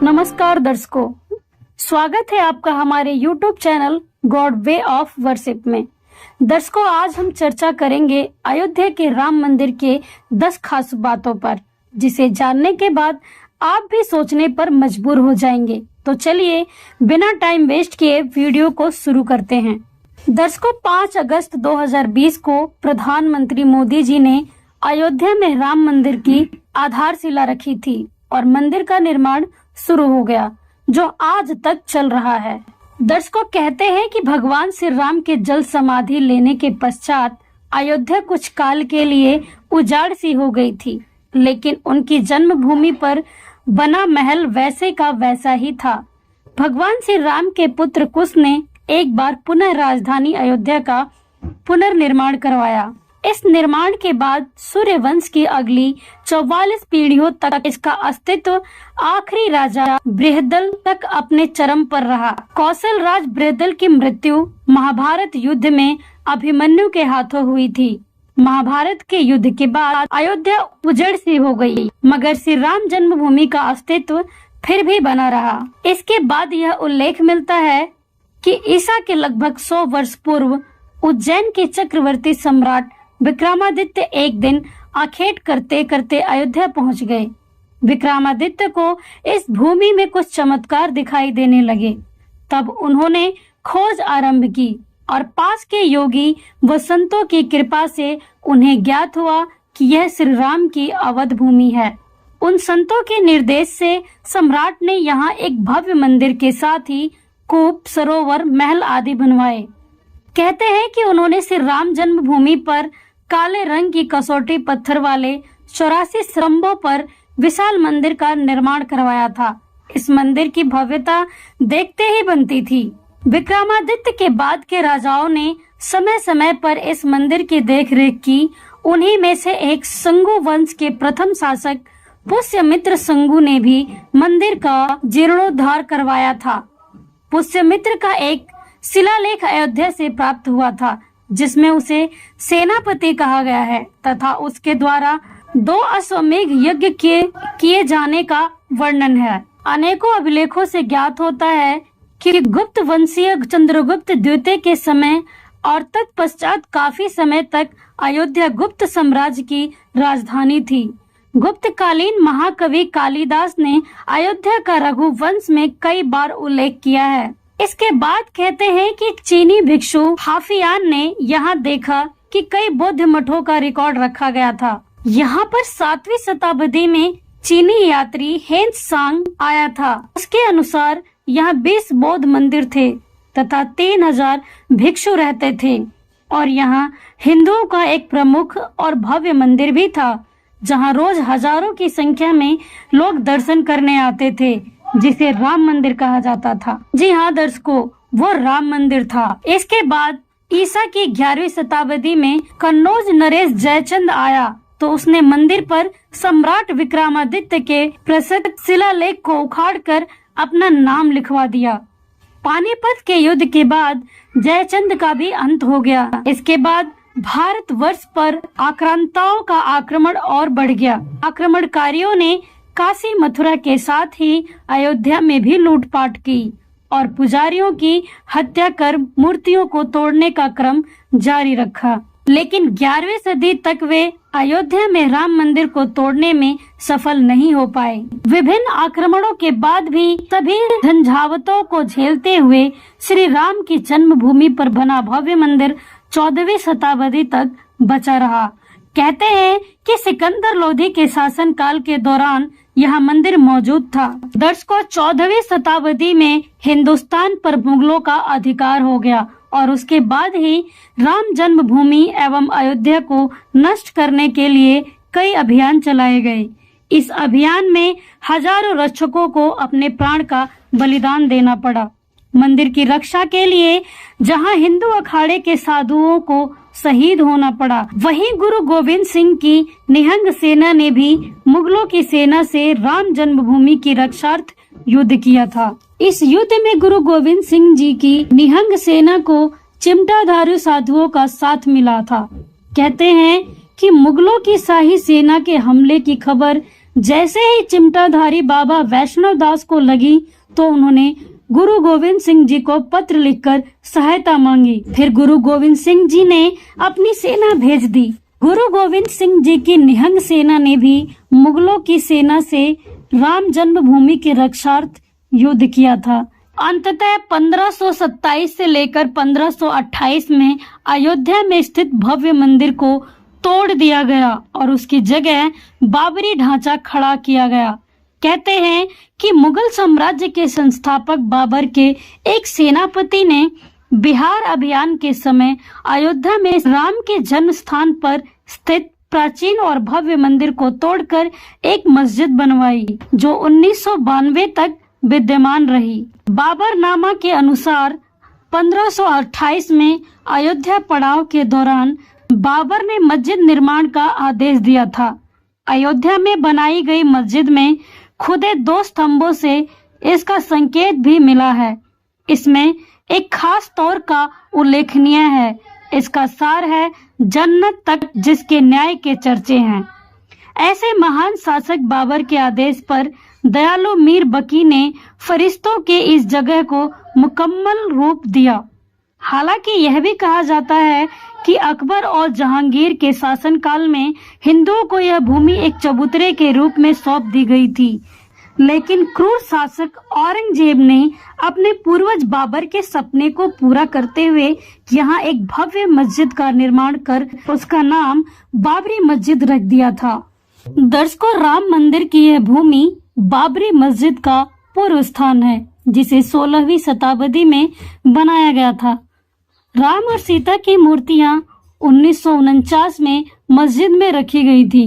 नमस्कार दर्शकों, स्वागत है आपका हमारे YouTube channel God way of worship में। दर्शकों, आज हम चर्चा करेंगे अयोध्या के राम मंदिर के 10 खास बातों पर, जिसे जानने के बाद आप भी सोचने पर मजबूर हो जाएंगे। तो चलिए बिना टाइम वेस्ट किए वीडियो को शुरू करते हैं। दर्शकों, 5 अगस्त 2020 को प्रधानमंत्री मोदी जी ने अयोध्या में राम मंदिर की आधारशिला रखी थी और मंदिर का निर्माण शुरू हो गया, जो आज तक चल रहा है। दर्शकों, कहते हैं कि भगवान श्री राम के जल समाधि लेने के पश्चात अयोध्या कुछ काल के लिए उजाड़ सी हो गई थी, लेकिन उनकी जन्मभूमि पर बना महल वैसे का वैसा ही था। भगवान श्री राम के पुत्र कुश ने एक बार पुनः राजधानी अयोध्या का पुनर्निर्माण करवाया। इस निर्माण के बाद सूर्यवंश की अगली 44 पीढ़ियों तक इसका अस्तित्व आखिरी राजा बृहदल तक अपने चरम पर रहा। कौशल राज बृहदल की मृत्यु महाभारत युद्ध में अभिमन्यु के हाथों हुई थी। महाभारत के युद्ध के बाद अयोध्या उजड़ सी हो गई, मगर श्री राम जन्मभूमि का अस्तित्व फिर भी बना रहा। इसके बाद यह उल्लेख मिलता है कि ईसा के लगभग 100 वर्ष पूर्व उज्जैन के चक्रवर्ती सम्राट विक्रमादित्य एक दिन आखेट करते करते अयोध्या पहुंच गए। विक्रमादित्य को इस भूमि में कुछ चमत्कार दिखाई देने लगे। तब उन्होंने खोज आरंभ की और पास के योगी व संतों की कृपा से उन्हें ज्ञात हुआ कि यह श्री राम की अवध भूमि है। उन संतों के निर्देश से सम्राट ने यहाँ एक भव्य मंदिर के साथ ही कूप, सरोवर, महल आदि बनवाए। कहते हैं कि उन्होंने श्री राम जन्मभूमि पर काले रंग की कसौटी पत्थर वाले 84 स्तंभों पर विशाल मंदिर का निर्माण करवाया था। इस मंदिर की भव्यता देखते ही बनती थी। विक्रमादित्य के बाद के राजाओं ने समय समय पर इस मंदिर की देखरेख की। उन्हीं में से एक संगु वंश के प्रथम शासक पुष्यमित्र संगु ने भी मंदिर का जीर्णोद्धार करवाया था। पुष्यमित्र का एक शिलालेख अयोध्या से प्राप्त हुआ था, जिसमें उसे सेनापति कहा गया है तथा उसके द्वारा 2 अश्वमेध यज्ञ किए जाने का वर्णन है। अनेकों अभिलेखों से ज्ञात होता है कि गुप्त वंशीय चंद्रगुप्त द्वितीय के समय और तत्पश्चात काफी समय तक अयोध्या गुप्त साम्राज्य की राजधानी थी। गुप्तकालीन महाकवि कालिदास ने अयोध्या का रघुवंश में कई बार उल्लेख किया है। इसके बाद कहते हैं कि चीनी भिक्षु हाफियान ने यहाँ देखा कि कई बौद्ध मठों का रिकॉर्ड रखा गया था। यहाँ पर 7वीं शताब्दी में चीनी यात्री हेंस सांग आया था। उसके अनुसार यहाँ 20 बौद्ध मंदिर थे तथा 3000 भिक्षु रहते थे और यहाँ हिंदुओं का एक प्रमुख और भव्य मंदिर भी था, जहाँ रोज हजारों की संख्या में लोग दर्शन करने आते थे, जिसे राम मंदिर कहा जाता था। जी हाँ दर्शकों, वो राम मंदिर था। इसके बाद ईसा की 11वीं शताब्दी में कन्नौज नरेश जयचंद आया तो उसने मंदिर पर सम्राट विक्रमादित्य के प्रसिद्ध शिलालेख को उखाड़कर अपना नाम लिखवा दिया। पानीपत के युद्ध के बाद जयचंद का भी अंत हो गया। इसके बाद भारतवर्ष पर आक्रांताओं का आक्रमण और बढ़ गया। आक्रमणकारियों ने काशी मथुरा के साथ ही अयोध्या में भी लूटपाट की और पुजारियों की हत्या कर मूर्तियों को तोड़ने का क्रम जारी रखा। लेकिन 11वीं सदी तक वे अयोध्या में राम मंदिर को तोड़ने में सफल नहीं हो पाए। विभिन्न आक्रमणों के बाद भी सभी झंझावतों को झेलते हुए श्री राम की जन्मभूमि पर बना भव्य मंदिर 14वीं शताब्दी तक बचा रहा। कहते हैं कि सिकंदर लोधी के शासन काल के दौरान यह मंदिर मौजूद था। दर्शकों, 14वीं शताब्दी में हिंदुस्तान पर मुगलों का अधिकार हो गया और उसके बाद ही राम जन्मभूमि एवं अयोध्या को नष्ट करने के लिए कई अभियान चलाए गए। इस अभियान में हजारों रक्षकों को अपने प्राण का बलिदान देना पड़ा। मंदिर की रक्षा के लिए जहां हिंदू अखाड़े के साधुओं को शहीद होना पड़ा, वहीं गुरु गोविंद सिंह की निहंग सेना ने भी मुगलों की सेना से राम जन्मभूमि की रक्षार्थ युद्ध किया था। इस युद्ध में गुरु गोविंद सिंह जी की निहंग सेना को चिमटाधारी साधुओं का साथ मिला था। कहते हैं कि मुगलों की शाही सेना के हमले की खबर जैसे ही चिमटाधारी बाबा वैष्णव दास को लगी तो उन्होंने गुरु गोविंद सिंह जी को पत्र लिखकर सहायता मांगी। फिर गुरु गोविंद सिंह जी ने अपनी सेना भेज दी। गुरु गोविंद सिंह जी की निहंग सेना ने भी मुगलों की सेना से राम जन्मभूमि की रक्षार्थ युद्ध किया था। अंततः 1527 से लेकर 1528 में अयोध्या में स्थित भव्य मंदिर को तोड़ दिया गया और उसकी जगह बाबरी ढांचा खड़ा किया गया। कहते हैं कि मुगल साम्राज्य के संस्थापक बाबर के एक सेनापति ने बिहार अभियान के समय अयोध्या में राम के जन्म स्थान पर स्थित प्राचीन और भव्य मंदिर को तोड़कर एक मस्जिद बनवाई, जो 1992 तक विद्यमान रही। बाबरनामा के अनुसार 1528 में अयोध्या पड़ाव के दौरान बाबर ने मस्जिद निर्माण का आदेश दिया था। अयोध्या में बनाई गई मस्जिद में खुदे 2 स्तंभों से इसका संकेत भी मिला है। इसमें एक खास तौर का उल्लेखनीय है। इसका सार है जन्नत तक जिसके न्याय के चर्चे हैं। ऐसे महान शासक बाबर के आदेश पर दयालु मीर बकी ने फरिश्तों के इस जगह को मुकम्मल रूप दिया। हालांकि यह भी कहा जाता है कि अकबर और जहांगीर के शासनकाल में हिंदुओं को यह भूमि एक चबूतरे के रूप में सौंप दी गई थी, लेकिन क्रूर शासक औरंगजेब ने अपने पूर्वज बाबर के सपने को पूरा करते हुए यहाँ एक भव्य मस्जिद का निर्माण कर उसका नाम बाबरी मस्जिद रख दिया था। दर्शकों, राम मंदिर की यह भूमि बाबरी मस्जिद का पूर्व स्थान है, जिसे 16वीं शताब्दी में बनाया गया था। राम और सीता की मूर्तियां 1949 में मस्जिद में रखी गई थी।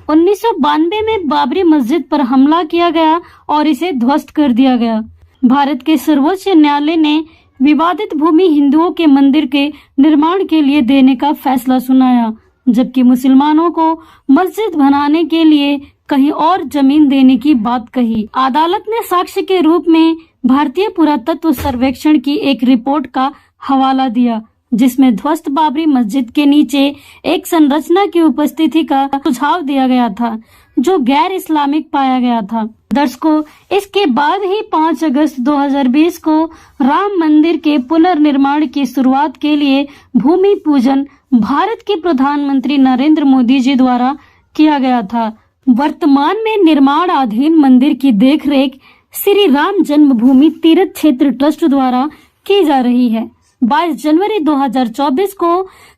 1992 में बाबरी मस्जिद पर हमला किया गया और इसे ध्वस्त कर दिया गया। भारत के सर्वोच्च न्यायालय ने विवादित भूमि हिंदुओं के मंदिर के निर्माण के लिए देने का फैसला सुनाया, जबकि मुसलमानों को मस्जिद बनाने के लिए कहीं और जमीन देने की बात कही। अदालत ने साक्ष्य के रूप में भारतीय पुरातत्व सर्वेक्षण की एक रिपोर्ट का हवाला दिया, जिसमें ध्वस्त बाबरी मस्जिद के नीचे एक संरचना की उपस्थिति का सुझाव दिया गया था, जो गैर इस्लामिक पाया गया था। दर्शकों, इसके बाद ही 5 अगस्त 2020 को राम मंदिर के पुनर्निर्माण की शुरुआत के लिए भूमि पूजन भारत के प्रधानमंत्री नरेंद्र मोदी जी द्वारा किया गया था। वर्तमान में निर्माणाधीन मंदिर की देखरेख श्री राम जन्मभूमि तीर्थ क्षेत्र ट्रस्ट द्वारा की जा रही है। 22 जनवरी 2024 को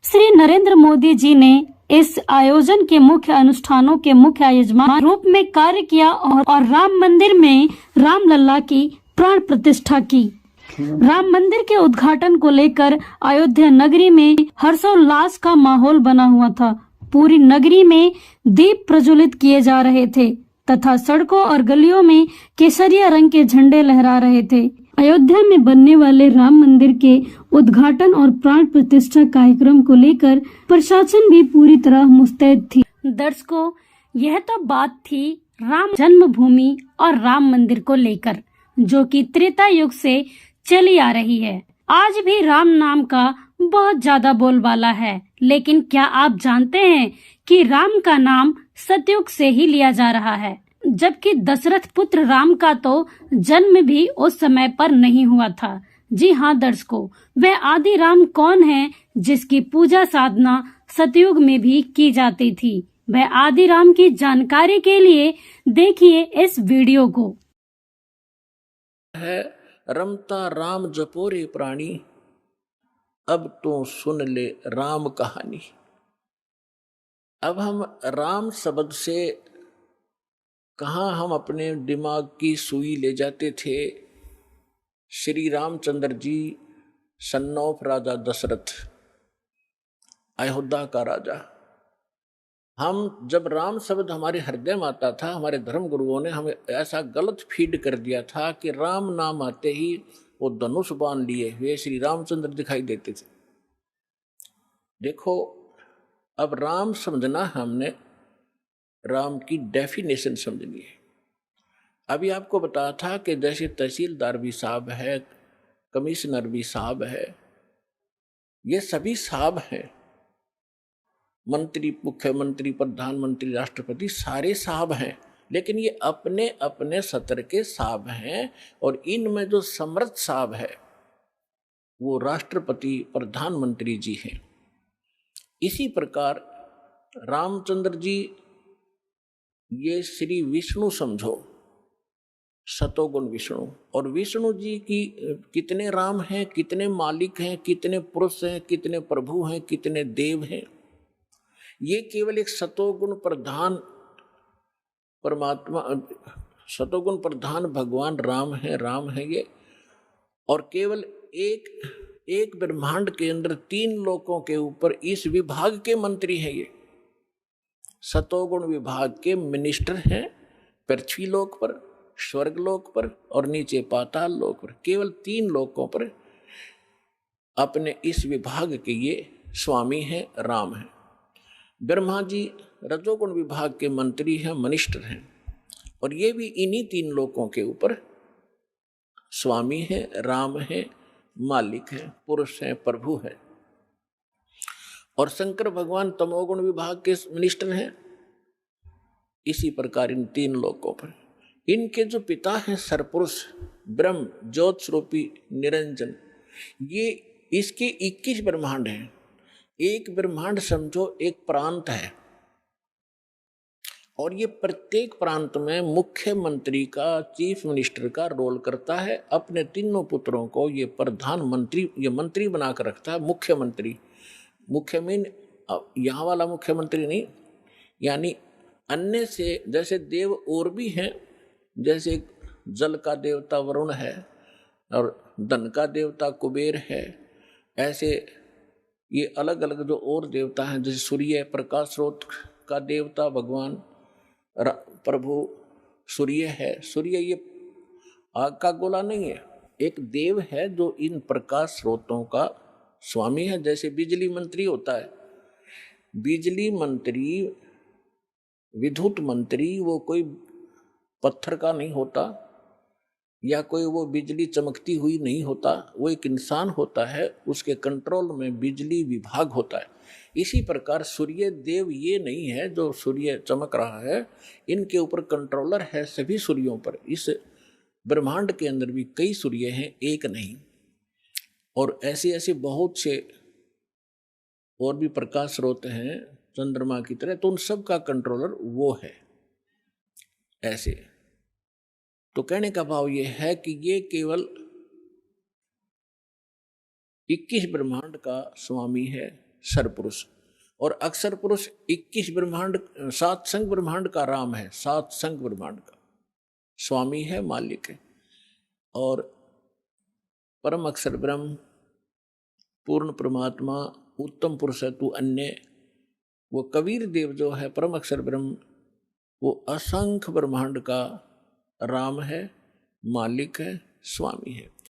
श्री नरेंद्र मोदी जी ने इस आयोजन के मुख्य अनुष्ठानों के मुख्य यजमान रूप में कार्य किया और राम मंदिर में रामलला की प्राण प्रतिष्ठा की। राम मंदिर के उद्घाटन को लेकर अयोध्या नगरी में हर्षोल्लास का माहौल बना हुआ था। पूरी नगरी में दीप प्रज्वलित किए जा रहे थे तथा सड़कों और गलियों में केसरिया रंग के झंडे लहरा रहे थे। अयोध्या में बनने वाले राम मंदिर के उद्घाटन और प्राण प्रतिष्ठा कार्यक्रम को लेकर प्रशासन भी पूरी तरह मुस्तैद थी। दर्शकों, यह तो बात थी राम जन्मभूमि और राम मंदिर को लेकर, जो कि त्रेता युग से चली आ रही है। आज भी राम नाम का बहुत ज्यादा बोलबाला है, लेकिन क्या आप जानते हैं कि राम का नाम सतयुग से ही लिया जा रहा है, जबकि दशरथ पुत्र राम का तो जन्म भी उस समय पर नहीं हुआ था। जी हाँ दर्शकों, वह आदि राम कौन है जिसकी पूजा साधना सतयुग में भी की जाती थी? वह आदि राम की जानकारी के लिए देखिए इस वीडियो को। है रमता राम जपोरे प्राणी, अब तो सुन ले राम कहानी। अब हम राम शब्द से कहाँ हम अपने दिमाग की सुई ले जाते थे। श्री रामचंद्र जी सन ऑफ राजा दशरथ, अयोध्या का राजा। हम जब राम शब्द हमारे हृदय में आता था, हमारे धर्म गुरुओं ने हमें ऐसा गलत फीड कर दिया था कि राम नाम आते ही वो धनुष बाण लिए हुए श्री रामचंद्र दिखाई देते थे। देखो, अब राम समझना हमने राम की डेफिनेशन समझनी है। अभी आपको बताया था कि जैसे तहसीलदार भी साहब है, कमिश्नर भी साहब है, ये सभी साहब हैं। मंत्री, मुख्यमंत्री, प्रधानमंत्री, राष्ट्रपति सारे साहब हैं। लेकिन ये अपने अपने सत्र के साहब हैं, और इनमें जो समर्थ साहब है वो राष्ट्रपति प्रधानमंत्री जी हैं। इसी प्रकार रामचंद्र जी ये श्री विष्णु समझो, सतोगुण विष्णु, और विष्णु जी की कितने राम हैं, कितने मालिक हैं, कितने पुरुष हैं, कितने प्रभु हैं, कितने देव हैं, ये केवल एक सतोगुण प्रधान परमात्मा, सतोगुण प्रधान भगवान राम है ये। और केवल एक ब्रह्मांड के अंदर 3 लोकों के ऊपर इस विभाग के मंत्री हैं ये। सतोगुण विभाग के मिनिस्टर हैं पृथ्वी लोक पर, स्वर्ग लोक पर और नीचे पाताल लोक पर। केवल 3 लोकों पर अपने इस विभाग के ये स्वामी हैं, राम हैं। ब्रह्मा जी रजोगुण विभाग के मंत्री हैं, मिनिस्टर हैं, और ये भी इन्हीं 3 लोकों के ऊपर स्वामी हैं, राम हैं, मालिक हैं, पुरुष हैं, प्रभु हैं। और शंकर भगवान तमोगुण विभाग के मिनिस्टर हैं। इसी प्रकार इन 3 लोकों पर इनके जो पिता हैं सरपुरुष ब्रह्म ज्योत स्वरूपी निरंजन, ये इसके 21 ब्रह्मांड हैं। एक ब्रह्मांड समझो एक प्रांत है, और ये प्रत्येक प्रांत में मुख्यमंत्री का, चीफ मिनिस्टर का रोल करता है। अपने 3 पुत्रों को ये प्रधानमंत्री, ये मंत्री बनाकर रखता है। मुख्यमंत्री, मुख्य मीन यहाँ वाला मुख्यमंत्री नहीं, यानी अन्य से जैसे देव और भी हैं, जैसे जल का देवता वरुण है और धन का देवता कुबेर है, ऐसे ये अलग अलग जो और देवता हैं, जैसे सूर्य प्रकाश स्रोत का देवता भगवान प्रभु सूर्य है। सूर्य ये आग का गोला नहीं है, एक देव है जो इन प्रकाश स्रोतों का स्वामी है। जैसे बिजली मंत्री होता है, बिजली मंत्री, विद्युत मंत्री वो कोई पत्थर का नहीं होता, या कोई वो बिजली चमकती हुई नहीं होता, वो एक इंसान होता है, उसके कंट्रोल में बिजली विभाग होता है। इसी प्रकार सूर्य देव ये नहीं है जो सूर्य चमक रहा है, इनके ऊपर कंट्रोलर है सभी सूर्यों पर। इस ब्रह्मांड के अंदर भी कई सूर्य हैं, एक नहीं, और ऐसे ऐसे बहुत से और भी प्रकाश स्रोत हैं चंद्रमा की तरह, तो उन सब का कंट्रोलर वो है। ऐसे तो कहने का भाव ये है कि ये केवल 21 ब्रह्मांड का स्वामी है सरपुरुष, और अक्षर पुरुष 21 ब्रह्मांड, 7 संग ब्रह्मांड का राम है, 7 संग ब्रह्मांड का स्वामी है, मालिक है। और परम अक्षर ब्रह्म, पूर्ण परमात्मा, उत्तम पुरुष है तू अन्य, वो कबीर देव जो है परम अक्षर ब्रह्म, वो असंख्य ब्रह्मांड का राम है, मालिक है, स्वामी है।